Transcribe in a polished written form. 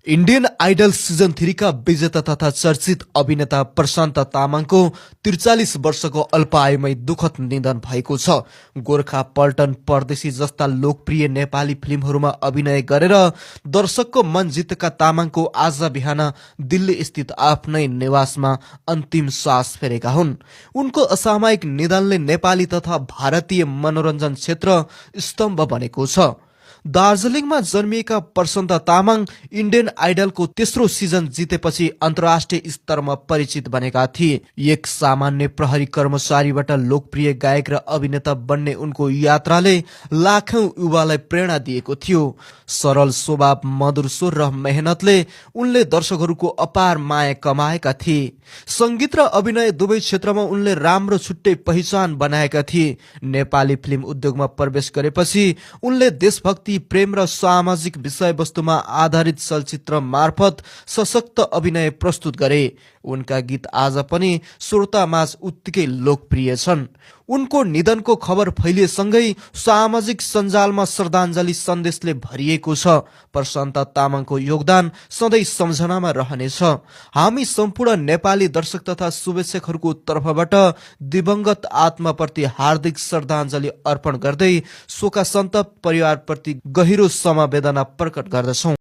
Indian idol season 3 का विजेता तथा चर्चित अभिनेता प्रशान्त तामाङको 43 वर्षको अल्पायुमै दुःखद निधन भएको छ। गोर्खा पल्टन परदेशी जस्ता लोकप्रिय नेपाली फिल्महरूमा अभिनय गरेर दर्शकको मन जितेका तामाङको आज बिहान दिल्ली स्थित आफ्नै निवासमा अन्तिम सास फेरेका हुन्। उनको असामयिक निधनले नेपाली तथा भारतीय मनोरञ्जन क्षेत्र स्तम्भ बनेको छ। दार्जिलिङमा जन्मिएका प्रशान्त तामाङ इन्डियन आइडलको तेस्रो सिजन जितेपछि अन्तर्राष्ट्रिय स्तरमा परिचित बनेका थिए। एक सामान्य प्रहरी कर्मचारीबाट लोकप्रिय गायक र अभिनेता बन्ने उनको यात्राले लाखौं युवालाई प्रेरणा दिएको थियो। सरल स्वभाव, मधुर स्वर र मेहनतले उनले दर्शकहरूको अपार माया कमाएका थिए। संगीत र अभिनय दुवै क्षेत्रमा उनले राम्रो छुट्टै पहिचान बनाएका थिए। नेपाली फिल्म उद्योगमा प्रवेश गरेपछि उनले देशभक्ति, प्रेम र सामाजिक विषयवस्तुमा आधारित चलचित्र मार्फत सशक्त अभिनय प्रस्तुत गरे। उनका गीत आज पनि श्रोतामाझ उत्तिकै लोकप्रिय छन्। उनको निधनको खबर फैलिएसँगै सामाजिक सञ्जालमा श्रद्धाञ्जली सन्देशले भरिएको छ। प्रशान्त तामाङको योगदान सधैँ सम्झनामा रहनेछ। हामी सम्पूर्ण नेपाली दर्शक तथा शुभेच्छकहरूको तर्फबाट दिवंगत आत्माप्रति हार्दिक श्रद्धाञ्जली अर्पण गर्दै शोकासन्तप्त परिवारप्रति गहिरो समवेदना प्रकट गर्दछौं।